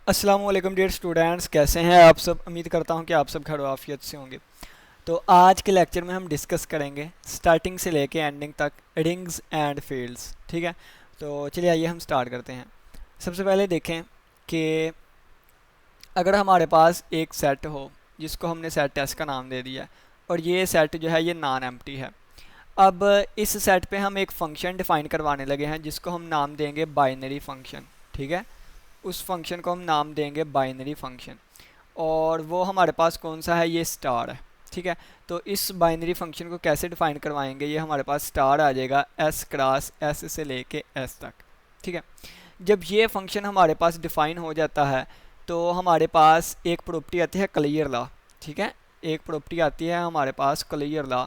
अस्सलाम वालेकुम dear students, कैसे हैं आप सब। उम्मीद करता हूं कि आप सब खैर आफियत से होंगे। तो आज के लेक्चर में हम डिस्कस करेंगे स्टार्टिंग से लेके एंडिंग तक रिंग्स एंड फील्ड्स। ठीक है, तो चलिए आइए हम स्टार्ट करते हैं। सबसे पहले देखें कि अगर हमारे पास एक सेट हो जिसको हमने सेट एस का नाम दे दिया है, और ये सेट जो है ये नॉन एम्प्टी है। अब इस सेट पे हम एक फ़ंक्शन डिफ़ाइन करवाने लगे हैं जिसको हम नाम देंगे बाइनरी फ़ंक्शन। ठीक है, उस फंक्शन को हम नाम देंगे बाइनरी फंक्शन, और वो हमारे पास कौन सा है, ये स्टार है। ठीक है, तो इस बाइनरी फंक्शन को कैसे डिफाइन करवाएंगे, ये हमारे पास स्टार आ जाएगा एस क्रॉस एस से लेके एस तक। ठीक है, जब ये फंक्शन हमारे पास डिफाइन हो जाता है तो हमारे पास एक प्रॉपर्टी आती है क्लियर लॉ। ठीक है, एक प्रॉपर्टी आती है हमारे पास क्लियर लॉ,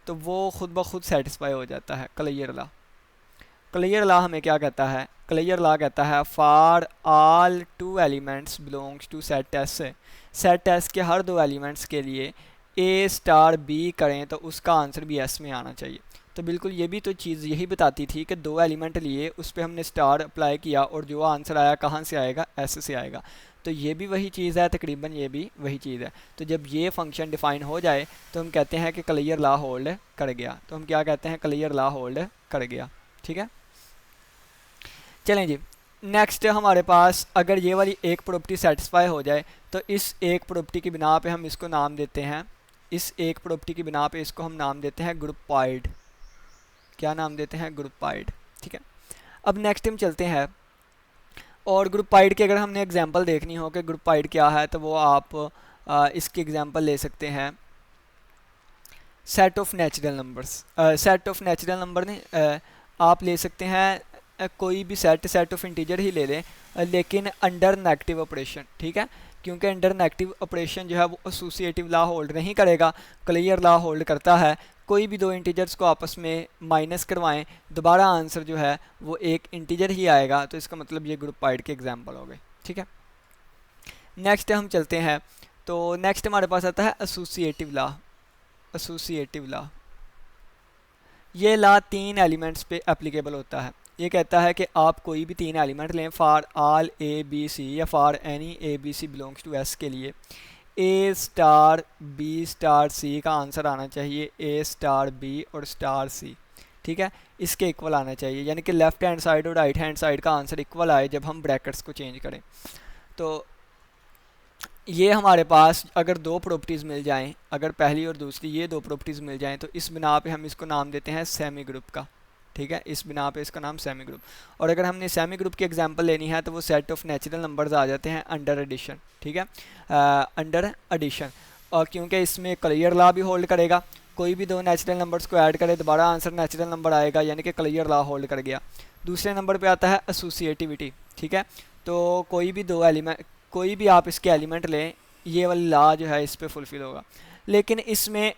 तो वो खुद ब खुद सेटिस्फाई हो जाता है क्लियर लॉ। क्लियर लॉ हमें क्या कहता है, क्लियर लॉ कहता है for all two elements belongs to set S से, सेट एस के हर दो एलिमेंट्स के लिए ए स्टार बी करें तो उसका आंसर भी एस में आना चाहिए। तो बिल्कुल ये भी तो चीज़ यही बताती थी कि दो एलिमेंट लिए, उस पर हमने स्टार अप्लाई किया और जो आंसर आया कहाँ से आएगा, एस से आएगा। तो ये भी वही चीज़ है, तकरीबन ये भी वही चीज़ है। तो जब ये फंक्शन डिफाइन हो जाए तो हम कहते हैं कि क्लियर लॉ होल्ड कर गया। तो हम क्या कहते हैं, क्लियर लॉ होल्ड कर गया। ठीक है, चलें जी। नेक्स्ट हमारे पास अगर ये वाली एक प्रॉपर्टी सेटिस्फाई हो जाए तो इस एक प्रॉपर्टी की बिना पे हम इसको नाम देते हैं, इस एक प्रॉपर्टी की बिना पे इसको हम नाम देते हैं ग्रुपाइड। क्या नाम देते हैं, ग्रुपाइड। ठीक है, अब नेक्स्ट हम चलते हैं, और ग्रुपाइड की अगर हमने एग्जांपल देखनी हो कि ग्रुपाइड क्या है तो वो आप इसकी एग्जांपल ले सकते हैं set of natural numbers. Set of natural number ने आप ले सकते हैं कोई भी सेट, सेट ऑफ इंटीजर ही ले लें, लेकिन अंडर नेगेटिव ऑपरेशन। ठीक है, क्योंकि अंडर नेगेटिव ऑपरेशन जो है वो एसोसिएटिव लॉ होल्ड नहीं करेगा, क्लियर लॉ होल्ड करता है। कोई भी दो इंटीजर्स को आपस में माइनस करवाएं, दोबारा आंसर जो है वो एक इंटीजर ही आएगा। तो इसका मतलब ये ग्रुपाइड के एग्जाम्पल हो गए। ठीक है, नेक्स्ट हम चलते हैं। तो नेक्स्ट हमारे पास आता है एसोसिएटिव लॉ। एसोसिएटिव लॉ, ये लॉ तीन एलिमेंट्स पे एप्लीकेबल होता है। ये कहता है कि आप कोई भी तीन एलिमेंट लें for all A B C, या for any A B C belongs to S के लिए A star B star C का आंसर आना चाहिए ए स्टार बी और स्टार सी। ठीक है, इसके इक्वल आना चाहिए, यानी कि लेफ्ट हैंड साइड और राइट हैंड साइड का आंसर इक्वल आए जब हम ब्रैकेट्स को चेंज करें। तो ये हमारे पास अगर दो प्रॉपर्टीज़ मिल जाएं, अगर पहली और दूसरी ये दो प्रॉपर्टीज़ मिल जाएं, तो इस बिना पे हम इसको नाम देते हैं सेमी ग्रुप का। ठीक है, इस बिना पे इसका नाम सेमी ग्रुप। और अगर हमने सेमी ग्रुप की एग्जांपल लेनी है तो वो सेट ऑफ नेचुरल नंबर्स आ जाते हैं अंडर एडिशन। ठीक है, अंडर एडिशन, और क्योंकि इसमें क्लियर लॉ भी होल्ड करेगा, कोई भी दो नेचुरल नंबर्स को ऐड करे दोबारा आंसर नेचुरल नंबर आएगा, यानी कि क्लियर लॉ होल्ड कर गया। दूसरे नंबर पर आता है एसोसिएटिविटी। ठीक है, तो कोई भी दो एलिमेंट, कोई भी आप इसके एलिमेंट लें, ये वाली लॉ जो है इस पर फुलफिल होगा, लेकिन इसमें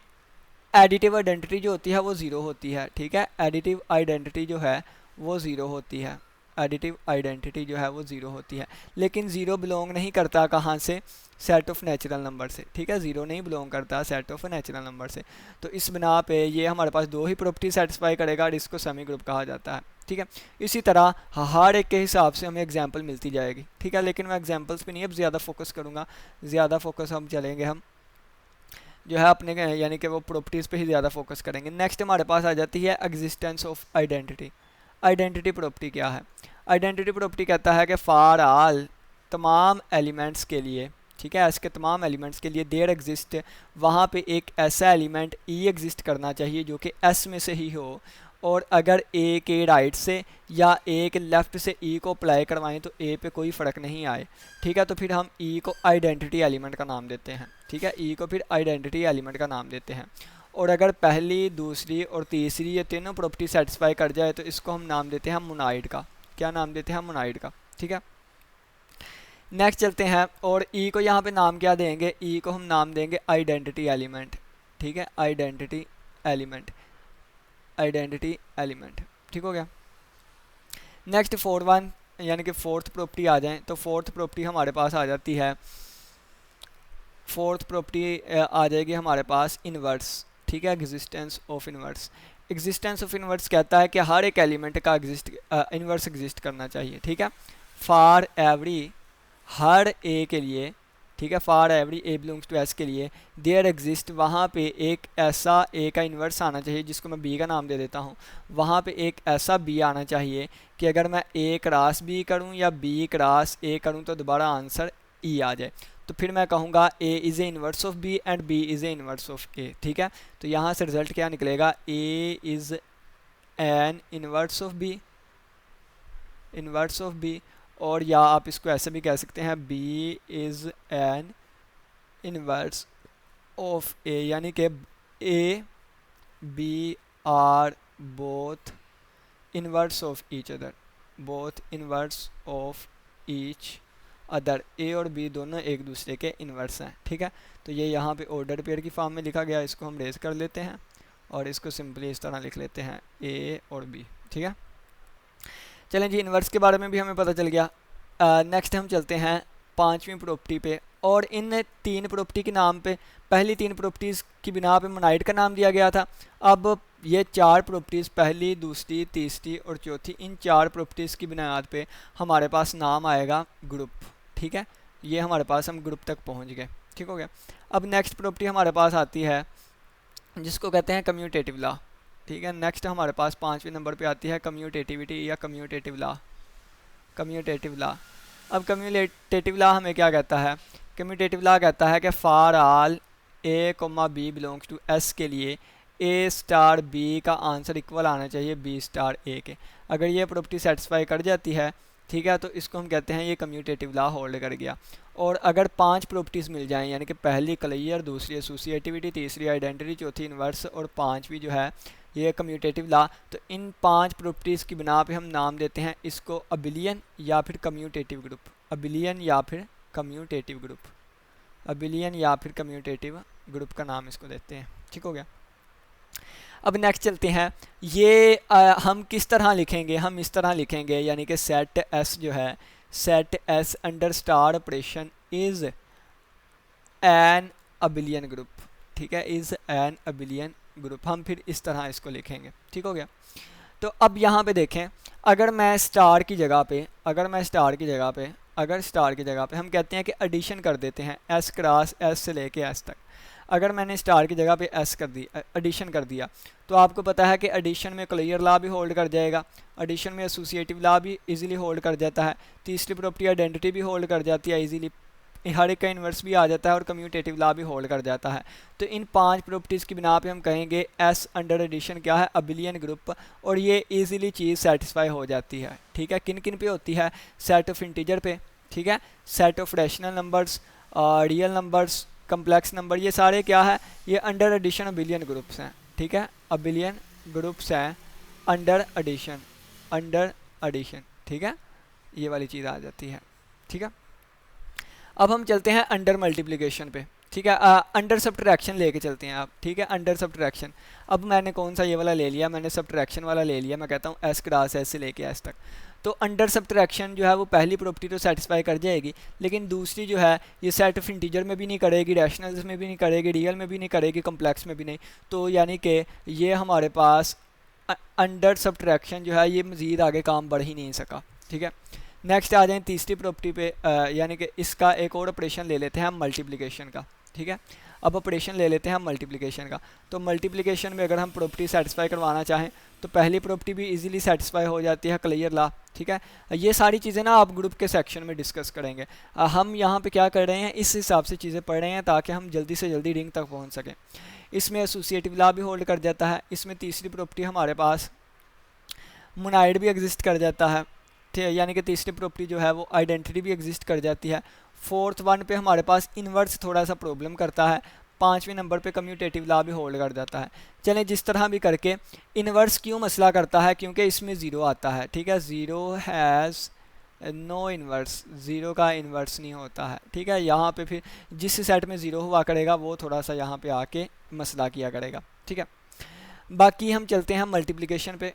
एडिटिव आइडेंटिटी जो होती है वो ज़ीरो होती है। ठीक है, एडिटिव आइडेंटिटी जो है वो ज़ीरो होती है, एडिटिव आइडेंटिटी जो है वो ज़ीरो होती है, लेकिन ज़ीरो बिलोंग नहीं करता कहाँ से, सेट ऑफ नेचुरल नंबर से। ठीक है, ज़ीरो नहीं बिलोंग करता सेट ऑफ नेचुरल नंबर से। तो इस बिना पे ये हमारे पास दो ही प्रॉपर्टी सेटिस्फाई करेगा और इसको सेमी ग्रुप कहा जाता है। ठीक है, इसी तरह हर एक के हिसाब से हमें एग्जाम्पल मिलती जाएगी। ठीक है, लेकिन मैं एग्जाम्पल्स पे नहीं अब ज़्यादा फोकस करूँगा, ज़्यादा फोकस हम चलेंगे हम जो है अपने यानी कि वो प्रॉपर्टीज़ पे ही ज़्यादा फोकस करेंगे। नेक्स्ट हमारे पास आ जाती है existence of identity. Identity property क्या है, आइडेंटिटी प्रॉपर्टी कहता है कि फॉर ऑल तमाम एलिमेंट्स के लिए, ठीक है, इसके तमाम एलिमेंट्स के लिए देयर एग्जिस्ट, वहाँ पे एक ऐसा एलिमेंट ई एग्जिस्ट करना चाहिए जो कि एस में से ही हो, और अगर ए के राइट से या ए के लेफ़्ट से ई को अप्लाई करवाएं तो ए पे कोई फ़र्क नहीं आए। ठीक है, तो फिर हम ई को आइडेंटिटी एलिमेंट का नाम देते हैं। ठीक है, ई को फिर आइडेंटिटी एलिमेंट का नाम देते हैं। और अगर पहली दूसरी और तीसरी ये तीनों प्रॉपर्टी सेटिस्फाई कर जाए तो इसको हम नाम देते हैं मोनाइड का। क्या नाम देते हैं, मोनाइड का। ठीक है, नेक्स्ट चलते हैं, और ई को यहाँ पे नाम क्या देंगे, ई को हम नाम देंगे आइडेंटिटी एलिमेंट। ठीक है, आइडेंटिटी एलिमेंट, आइडेंटिटी एलिमेंट। ठीक हो गया। नेक्स्ट फोर्थ वन, यानी कि फोर्थ प्रॉपर्टी आ जाए, तो फोर्थ प्रॉपर्टी हमारे पास आ जाती है, फोर्थ प्रॉपर्टी आ जाएगी हमारे पास इन्वर्स। ठीक है, existence of inverse. Existence of inverse कहता है कि हर एक एलिमेंट का इन्वर्स एग्जिस्ट करना चाहिए। ठीक है, फॉर एवरी, हर ए के लिए, ठीक है, for every A belongs to S के लिए देयर एग्जिस्ट, वहाँ पे एक ऐसा ए का इन्वर्स आना चाहिए जिसको मैं बी का नाम दे देता हूँ। वहाँ पे एक ऐसा बी आना चाहिए कि अगर मैं ए क्रॉस बी करूँ या बी क्रॉस ए करूँ तो दोबारा आंसर ई आ जाए। तो फिर मैं कहूँगा A is a inverse of B and B is a inverse of A, ठीक है। तो यहाँ से रिजल्ट क्या निकलेगा, A is an inverse of B, inverse of B, और या आप इसको ऐसे भी कह सकते हैं B is an inverse of A, यानी कि A B are both inverse of each other, both inverse of each other, A और बी दोनों एक दूसरे के इन्वर्स हैं, ठीक है। तो ये यहाँ पे ऑर्डर पेयर की फॉर्म में लिखा गया, इसको हम रेज कर लेते हैं और इसको सिंपली इस तरह लिख लेते हैं ए और बी, ठीक है। चलें जी, इन्वर्स के बारे में भी हमें पता चल गया। नेक्स्ट हम चलते हैं पांचवी प्रॉपर्टी पे, और इन तीन प्रॉपर्टी के नाम पे, पहली तीन प्रॉपर्टीज़ की बिना पे मोनाइड का नाम दिया गया था। अब ये चार प्रॉपर्टीज़, पहली, दूसरी, तीसरी और चौथी, इन चार प्रॉपर्टीज़ की बुनियाद पे हमारे पास नाम आएगा ग्रुप, ठीक है। ये हमारे पास, हम ग्रुप तक पहुँच गए, ठीक हो गया। अब नेक्स्ट प्रॉपर्टी हमारे पास आती है जिसको कहते हैं कम्यूटेटिव लॉ, ठीक है। नेक्स्ट हमारे पास पाँचवें नंबर पे आती है कम्यूटेटिविटी या कम्यूटेटिव लॉ, कम्यूटेटिव लॉ। अब कम्यूटेटिव लॉ हमें क्या कहता है, कम्यूटेटिव लॉ कहता है कि for all A comma B belongs to S के लिए ए स्टार बी का आंसर इक्वल आना चाहिए बी स्टार ए के। अगर ये प्रॉपर्टी सेटिस्फाई कर जाती है, ठीक है, तो इसको हम कहते हैं ये कम्यूटेटिव लॉ होल्ड कर गया। और अगर पांच प्रॉपर्टीज़ मिल जाएं, यानी कि पहली क्लियर, दूसरी एसोसिएटिविटी, तीसरी आइडेंटिटी, चौथी इन्वर्स और पांचवी जो है ये कम्यूटेटिव लॉ, तो इन पांच प्रॉपर्टीज़ की बिना पे हम नाम देते हैं इसको अबिलियन या फिर कम्यूटेटिव ग्रुप, अबिलियन या फिर कम्यूटेटिव ग्रुप, अबिलियन या फिर कम्यूटेटिव ग्रुप का नाम इसको देते हैं, ठीक हो गया। अब नेक्स्ट चलते हैं, ये हम किस तरह लिखेंगे, हम इस तरह लिखेंगे, यानी कि सेट एस जो है, set S under star operation is an abelian group, ठीक है, इज़ एन अबिलियन ग्रुप, हम फिर इस तरह इसको लिखेंगे, ठीक हो गया। तो अब यहाँ पे देखें, अगर मैं स्टार की जगह पे, अगर मैं स्टार की जगह पे, अगर स्टार की जगह पे हम कहते हैं कि एडिशन कर देते हैं एस क्रॉस एस से लेके एस तक, अगर मैंने स्टार की जगह पे एस कर दी, एडिशन कर दिया, तो आपको पता है कि एडिशन में क्लियर लॉ भी होल्ड कर जाएगा, एडिशन में एसोसिएटिव लॉ भी इजीली होल्ड कर जाता है, तीसरी प्रॉपर्टी आइडेंटिटी भी होल्ड कर जाती है इजीली, हर एक का इन्वर्स भी आ जाता है और कम्यूटेटिव लॉ भी होल्ड कर जाता है। तो इन पांच प्रॉपर्टीज़ की बिना पे हम कहेंगे एस अंडर एडिशन क्या है, अबिलियन ग्रुप, और ये इजीली चीज़ सेटिस्फाई हो जाती है, ठीक है। किन किन पे होती है, सेट ऑफ इंटीजर पे, ठीक है, set of rational numbers, real numbers, complex number, ये सारे क्या है, ये अंडर एडिशन अबिलियन ग्रुप्स हैं, ठीक है, अबिलियन ग्रुप्स हैं अंडर एडिशन, अंडर एडिशन, ठीक है, ये वाली चीज़ आ जाती है, ठीक है। अब हम चलते हैं अंडर मल्टीप्लिकेशन पे, ठीक है, अंडर सब्ट्रैक्शन लेके चलते हैं आप, ठीक है, अंडर सब्ट्रैक्शन। अब मैंने कौन सा ये वाला ले लिया, मैंने सब्ट्रैक्शन वाला ले लिया, मैं कहता हूँ एस क्रॉस एस से लेके एस तक। तो अंडर सब्ट्रैक्शन जो है वो पहली प्रॉपर्टी तो सेटिस्फाई कर जाएगी, लेकिन दूसरी जो है ये सेट ऑफ इंटीजर में भी नहीं करेगी, रैशनल्स में भी नहीं करेगी, रियल में भी नहीं करेगी, कम्प्लेक्स में भी नहीं। तो यानी कि ये हमारे पास अंडर सब्ट्रैक्शन जो है ये मज़ीद आगे काम बढ़ ही नहीं सका, ठीक है। नेक्स्ट आ जाए तीसरी प्रॉपर्टी पे, यानी कि इसका एक और ऑपरेशन ले लेते हैं हम मल्टीप्लिकेशन का, ठीक है। अब ऑपरेशन ले लेते हैं हम मल्टीप्लिकेशन का। तो मल्टीप्लिकेशन में अगर हम प्रॉपर्टी सेटिस्फाई करवाना चाहें तो पहली प्रॉपर्टी भी इजीली सेटिस्फाई हो जाती है, क्लियर लॉ, ठीक है। ये सारी चीज़ें ना आप ग्रुप के सेक्शन में डिस्कस करेंगे। हम यहाँ पे क्या कर रहे हैं, इस हिसाब से चीज़ें पढ़ रहे हैं ताकि हम जल्दी से जल्दी रिंग तक पहुँच सकें। इसमें एसोसिएटिव लॉ भी होल्ड कर जाता है, इसमें तीसरी प्रॉपर्टी हमारे पास मोनाइड भी एग्जिस्ट कर जाता है, ठीक है, यानी कि तीसरी प्रॉपर्टी जो है वो आइडेंटिटी भी एग्जिस्ट कर जाती है। फोर्थ वन पे हमारे पास इन्वर्स थोड़ा सा प्रॉब्लम करता है, पाँचवें नंबर पे कम्यूटेटिव लॉ भी होल्ड कर जाता है। चलें, जिस तरह भी करके इन्वर्स क्यों मसला करता है, क्योंकि इसमें ज़ीरो आता है, ठीक है, zero has no inverse, zero का इन्वर्स नहीं होता है, ठीक है। यहाँ पे फिर जिस सेट में ज़ीरो हुआ करेगा वो थोड़ा सा यहाँ पे आके मसला किया करेगा, ठीक है। बाकी हम चलते हैं मल्टीप्लिकेशन पे,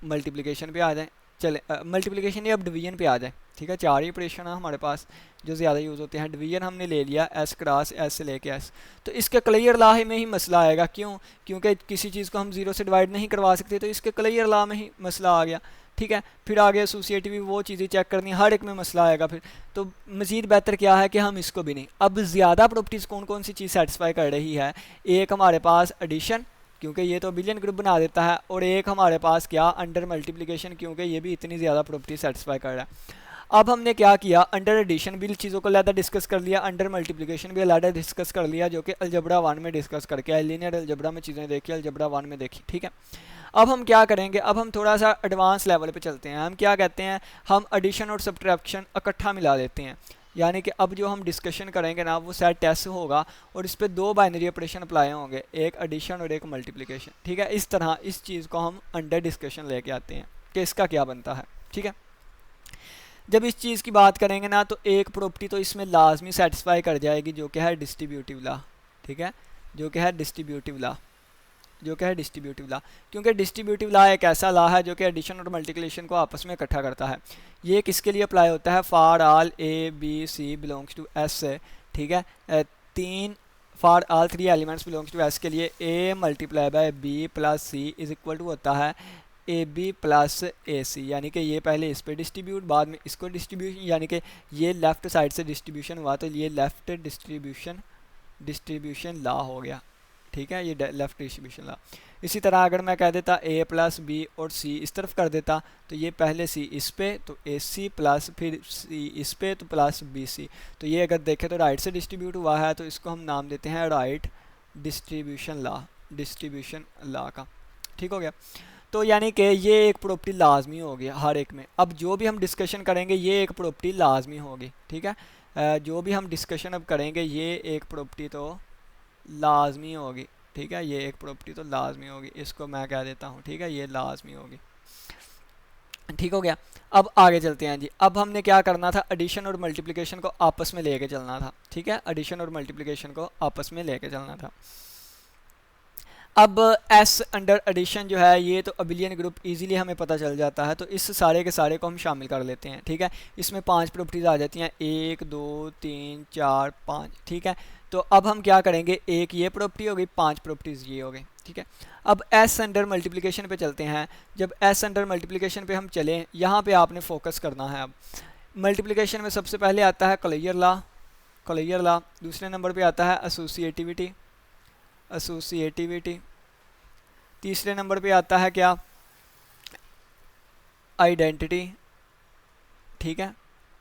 मल्टीप्लिकेशन पे आ जाएँ। चले मल्टीप्लिकेशन या अब डिवीजन पे आ जाए, ठीक है। चार ही ऑपरेशन है हमारे पास जो ज़्यादा यूज़ होते हैं। डिवीजन हमने ले लिया एस क्रॉस एस से लेके एस, तो इसके क्लियर लॉ में ही मसला आएगा, क्यों, क्योंकि किसी चीज़ को हम ज़ीरो से डिवाइड नहीं करवा सकते, तो इसके क्लियर लॉ में ही मसला आ गया। ठीक है। फिर आगे एसोसिएटिव वो चीज़ें चेक करनी, हर एक में मसला आएगा फिर। तो मज़ीद बेहतर क्या है कि हम इसको भी नहीं, अब ज़्यादा प्रॉपर्टीज़ कौन कौन सी चीज़ सेटिस्फाई कर रही है। एक हमारे पास एडिशन, क्योंकि ये तो बिलियन ग्रुप बना देता है, और एक हमारे पास क्या, अंडर मल्टीप्लिकेशन, क्योंकि ये भी इतनी ज़्यादा प्रॉपर्टी सेटिस्फाई कर रहा है। अब हमने क्या किया, अंडर एडिशन भी चीज़ों को अलहदा डिस्कस कर लिया, अंडर मल्टीप्लिकेशन भी अलहदा डिस्कस कर लिया, जो कि अलजबरा 1 में डिस्कस करके आए, लीनियर अलजबरा में चीज़ें देखी, अलजबरा 1 में देखी, ठीक है। अब हम क्या करेंगे, अब हम थोड़ा सा एडवांस लेवल पे चलते हैं। हम क्या कहते हैं, हम एडिशन और सब्ट्रैक्शन इकट्ठा मिला देते हैं, यानी कि अब जो हम डिस्कशन करेंगे ना वो सेट एस होगा, और इस पर दो बाइनरी ऑपरेशन अप्लाई होंगे, एक एडिशन और एक मल्टीप्लिकेशन, ठीक है। इस तरह इस चीज़ को हम अंडर डिस्कशन लेके आते हैं कि इसका क्या बनता है, ठीक है। जब इस चीज़ की बात करेंगे ना तो एक प्रॉपर्टी तो इसमें लाजमी सेटिस्फाई कर जाएगी, जो कि है डिस्ट्रीब्यूटिव लॉ, ठीक है, जो कि है डिस्ट्रीब्यूटिव लॉ, जो कि है डिस्ट्रीब्यूटिव लॉ। क्योंकि डिस्ट्रीब्यूटिव लॉ एक ऐसा लॉ है जो कि एडिशन और मल्टीप्लिकेशन को आपस में इकट्ठा करता है। ये किसके लिए अप्लाई होता है, for all A B C belongs to S से, ठीक है। तीन for all 3 elements belongs to S के लिए A multiply by B plus C is equal to होता है ए बी प्लस ए सी, यानी कि ये पहले इस पर डिस्ट्रीब्यूट, बाद में इसको डिस्ट्रीब्यूशन, यानी कि ये लेफ़्ट साइड से डिस्ट्रीब्यूशन हुआ तो ये लेफ़्ट डिस्ट्रीब्यूशन लॉ हो गया, ठीक है, ये लेफ़्ट डिस्ट्रीब्यूशन लॉ। इसी तरह अगर मैं कह देता ए प्लस बी और सी इस तरफ कर देता, तो ये पहले सी इस पे तो ए सी प्लस फिर सी इस पे तो प्लस बी सी, तो ये अगर देखें तो राइट से डिस्ट्रीब्यूट हुआ है, तो इसको हम नाम देते हैं राइट डिस्ट्रीब्यूशन लॉ का, ठीक हो गया। तो यानी कि ये एक प्रॉपर्टी लाजमी होगी हर एक में। अब जो भी हम डिस्कशन करेंगे ये एक प्रॉपर्टी लाजमी होगी, ठीक है। जो भी हम डिस्कशन अब करेंगे ये एक प्रॉपर्टी तो लाजमी होगी, ठीक है, ये एक प्रॉपर्टी तो लाजमी होगी, इसको मैं कह देता हूँ, ठीक है, ये लाजमी होगी, ठीक हो गया। अब आगे चलते हैं जी। अब हमने क्या करना था, एडिशन और मल्टीप्लिकेशन को आपस में लेके चलना था, ठीक है, एडिशन और मल्टीप्लिकेशन को आपस में लेके चलना था। अब एस अंडर एडिशन जो है ये तो अबिलियन ग्रुप इजीली हमें पता चल जाता है, तो इस सारे के सारे को हम शामिल कर लेते हैं, ठीक है। इसमें 5 प्रॉपर्टीज़ आ जाती हैं, 1 2 3 4 5, ठीक है। तो अब हम क्या करेंगे, एक ये प्रॉपर्टी हो गई, 5 प्रॉपर्टीज़ ये हो गई, ठीक है। अब एस अंडर मल्टीप्लिकेशन पे चलते हैं। जब एस अंडर मल्टीप्लिकेशन पे हम चलें, यहाँ पे आपने फोकस करना है। अब मल्टीप्लिकेशन में सबसे पहले आता है क्लेयर लॉ, दूसरे नंबर पे आता है एसोसिएटिविटी, तीसरे नंबर पे आता है क्या, आइडेंटिटी, ठीक है।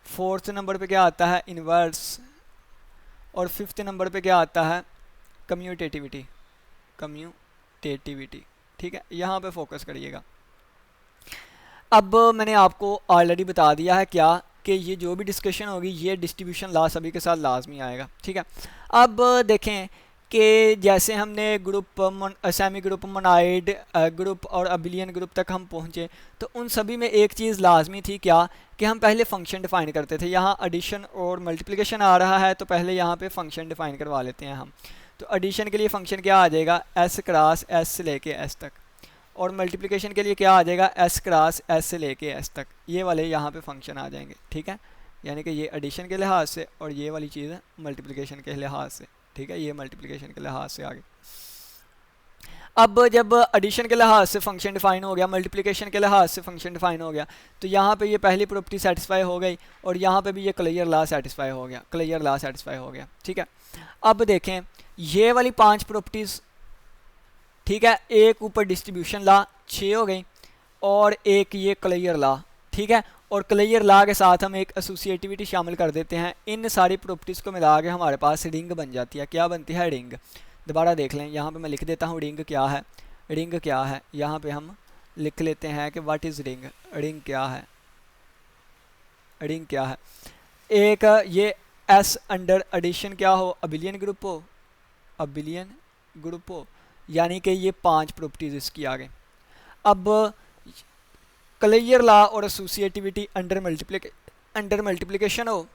फोर्थ नंबर पे क्या आता है, इन्वर्स, और फिफ्थ नंबर पे क्या आता है, कम्यूटेटिविटी, ठीक है। यहाँ पे फोकस करिएगा। अब मैंने आपको ऑलरेडी बता दिया है क्या कि ये जो भी डिस्कशन होगी ये डिस्ट्रीब्यूशन लॉ सभी के साथ लाजमी आएगा, ठीक है। अब देखें कि जैसे हमने group semi group, monoid group और अबिलियन ग्रुप तक हम पहुँचे, तो उन सभी में एक चीज़ लाजमी थी क्या, कि हम पहले फंक्शन डिफ़ाइन करते थे। यहाँ एडिशन और मल्टीप्लिकेशन आ रहा है तो पहले यहाँ पे फंक्शन डिफ़ाइन करवा लेते हैं हम। तो एडिशन के लिए फंक्शन क्या आ जाएगा, एस क्रॉस एस से लेके एस तक, और मल्टीप्लिकेशन के लिए क्या आ जाएगा, एस क्रॉस एस से लेके एस तक, ये वाले यहाँ पे फंक्शन आ जाएंगे, ठीक है। यानी कि ये एडिशन के लिहाज से और ये वाली चीज़ मल्टीप्लिकेशन के लिहाज से, ठीक है, ये मल्टीप्लिकेशन के लिहाज से आगे। अब जब एडिशन के लिहाज से फंक्शन डिफाइन हो गया, मल्टीप्लिकेशन के लिहाज से फंक्शन डिफाइन हो गया, तो यहाँ पे ये पहली प्रॉपर्टी सेटिस्फाई हो गई, और यहाँ पे भी ये क्लियर लॉ सेटिस्फाई हो गया, ठीक है। अब देखें ये वाली 5 प्रॉपर्टीज़, ठीक है, एक ऊपर डिस्ट्रीब्यूशन लॉ 6 हो गई, और एक ये क्लियर लॉ, ठीक है, और क्लियर लॉ के साथ हम एक एसोसिएटिविटी शामिल कर देते हैं। इन सारी प्रॉपर्टीज़ को मिला के हमारे पास रिंग बन जाती है। क्या बनती है, रिंग। दोबारा देख लें, यहाँ पे मैं लिख देता हूँ रिंग क्या है, यहाँ पे हम लिख लेते हैं कि व्हाट इज़ रिंग, रिंग क्या है। एक ये एस अंडर एडिशन क्या हो, अबिलियन ग्रुप हो, यानी कि ये 5 प्रॉपर्टीज़ इसकी आ गई। अब क्लियर लॉ और एसोसिएटिविटी अंडर मल्टीप्लिकेशन हो,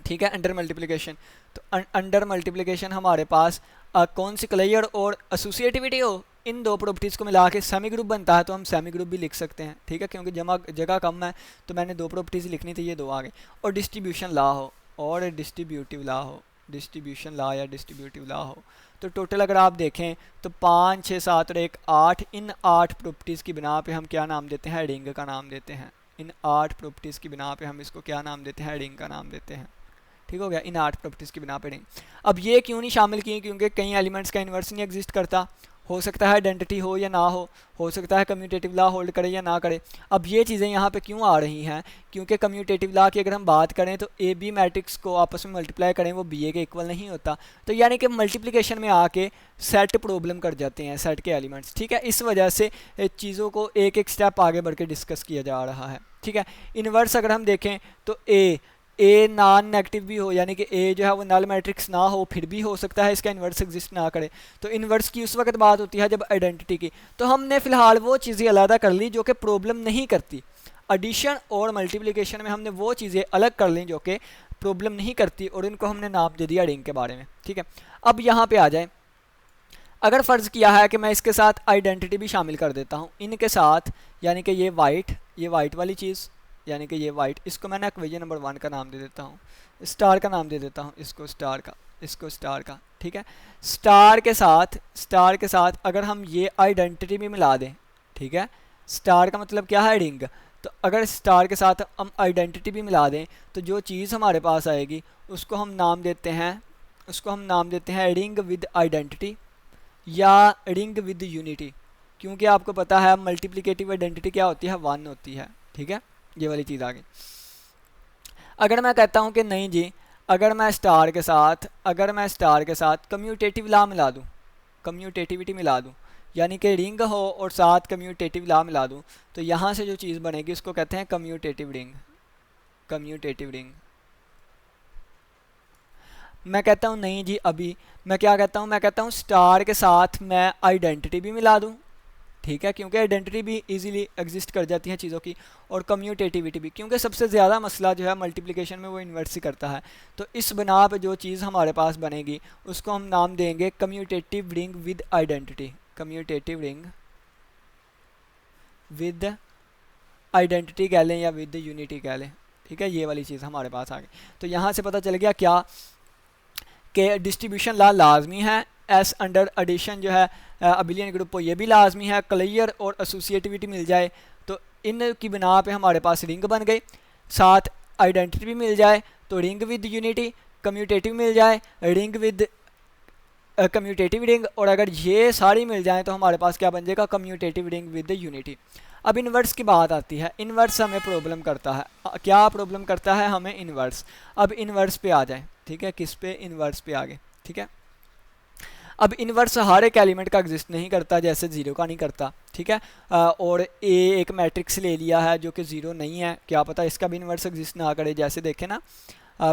ठीक है, अंडर मल्टीप्लिकेशन, तो अंडर मल्टीप्लिकेशन हमारे पास कौन सी क्लियर और एसोसिएटिविटी हो, इन दो प्रॉपर्टीज़ को मिला के सेमी ग्रुप बनता है, तो हम सेमी ग्रुप भी लिख सकते हैं, ठीक है, क्योंकि जगह कम है तो मैंने 2 प्रॉपर्टीज़ लिखनी थी, ये 2 आ गई। और डिस्ट्रीब्यूशन लॉ हो और डिस्ट्रीब्यूटिव लॉ हो, डिस्ट्रीब्यूशन ला या डिस्ट्रीब्यूटिव ला हो। तो टोटल अगर आप देखें तो 5, 6, 7 और 1 8, इन 8 प्रॉपर्टीज़ की बिना पे हम क्या नाम देते हैं, रिंग का नाम देते हैं। इन 8 प्रॉपर्टीज़ की बिना पे हम इसको क्या नाम देते हैं, रिंग का नाम देते हैं। ठीक हो गया, इन 8 प्रॉपर्टीज़ की बिना पे रिंग। अब ये क्यों नहीं शामिल की, क्योंकि कई एलिमेंट्स का इन्वर्स नहीं एग्जिस्ट करता। हो सकता है आइडेंटिटी हो या ना हो सकता है कम्यूटेटिव लॉ होल्ड करे या ना करे। अब ये चीज़ें यहाँ पे क्यों आ रही हैं, क्योंकि कम्यूटेटिव लॉ की अगर हम बात करें तो ए बी मैट्रिक्स को आपस में मल्टीप्लाई करें वो बी ए के इक्वल नहीं होता। तो यानी कि मल्टीप्लिकेशन में आके सेट प्रॉब्लम कर जाते हैं, सेट के एलिमेंट्स। ठीक है, इस वजह से चीज़ों को एक एक स्टेप आगे बढ़ के डिस्कस किया जा रहा है। ठीक है, इन्वर्स अगर हम देखें तो ए नॉन नेगेटिव भी हो, यानी कि ए जो है वो नल मैट्रिक्स ना हो, फिर भी हो सकता है इसका इन्वर्स एग्जिस्ट ना करे। तो इन्वर्स की उस वक्त बात होती है जब आइडेंटिटी की। तो हमने फिलहाल वो चीज़ें अलग कर ली जो कि प्रॉब्लम नहीं करती। एडिशन और मल्टीप्लिकेशन में हमने वो चीज़ें अलग कर ली जो कि प्रॉब्लम नहीं करती, और इनको हमने नाम दे दिया रिंग के बारे में। ठीक है, अब यहाँ पे आ जाए, अगर फ़र्ज़ किया है कि मैं इसके साथ आइडेंटिटी भी शामिल कर देता हूँ इनके साथ, यानी कि ये वाइट वाली चीज़, यानी कि ये वाइट, इसको मैंने इक्वेशन नंबर 1 का नाम दे देता हूँ, स्टार का नाम दे देता हूँ, इसको स्टार का। ठीक है, स्टार के साथ अगर हम ये आइडेंटिटी भी मिला दें, ठीक है, स्टार का मतलब क्या है, रिंग। तो अगर स्टार के साथ हम आइडेंटिटी भी मिला दें तो जो चीज़ हमारे पास आएगी उसको हम नाम देते हैं रिंग विद आइडेंटिटी या रिंग विद यूनिटी। क्योंकि आपको पता है मल्टीप्लिकेटिव आइडेंटिटी क्या होती है, 1 होती है। ठीक है, ये वाली चीज़ आ गई। अगर मैं कहता हूँ कि नहीं जी, अगर मैं स्टार के साथ कम्यूटेटिव लॉ मिला दूँ, कम्यूटेटिविटी मिला दूँ, यानी कि रिंग हो और साथ कम्यूटेटिव लॉ मिला दूँ, तो यहाँ से जो चीज़ बनेगी उसको कहते हैं कम्यूटेटिव रिंग। मैं कहता हूँ नहीं जी, अभी मैं क्या कहता हूँ स्टार के साथ मैं आइडेंटिटी भी मिला दूँ। ठीक है, क्योंकि आइडेंटिटी भी इजीली एग्जिस्ट कर जाती है चीज़ों की, और कम्यूटेटिविटी भी, क्योंकि सबसे ज़्यादा मसला जो है मल्टीप्लिकेशन में वो इन्वर्स ही करता है। तो इस बना पे जो चीज़ हमारे पास बनेगी उसको हम नाम देंगे कम्यूटेटिव रिंग विद आइडेंटिटी, कह लें या विद यूनिटी कह लें। ठीक है, ये वाली चीज़ हमारे पास आ गई। तो यहाँ से पता चल गया क्या कि डिस्ट्रीब्यूशन लॉ लाजमी है, एस अंडर एडिशन जो है अबिलियन ग्रुप को ये भी लाजमी है, क्लियर और एसोसिएटिविटी मिल जाए तो इन की बिना पे हमारे पास रिंग बन गई, साथ आइडेंटिटी भी मिल जाए तो रिंग विद यूनिटी, कम्यूटेटिव मिल जाए रिंग विद कम्यूटेटिव रिंग, और अगर ये सारी मिल जाए तो हमारे पास क्या बन जाएगा, कम्यूटेटिव रिंग विद यूनिटी। अब इन्वर्स की बात आती है, इन्वर्स हमें प्रॉब्लम करता है, क्या प्रॉब्लम करता है हमें, इन्वर्स। अब इन्वर्स पे आ जाए, ठीक है, किस पे, इन्वर्स पे आ गए। ठीक है, अब इन्वर्स हर एक एलिमेंट का एग्जिस्ट नहीं करता, जैसे ज़ीरो का नहीं करता। ठीक है, और ए एक मैट्रिक्स ले लिया है जो कि ज़ीरो नहीं है, क्या पता इसका भी इन्वर्स एग्जिस्ट ना करे। जैसे देखें ना,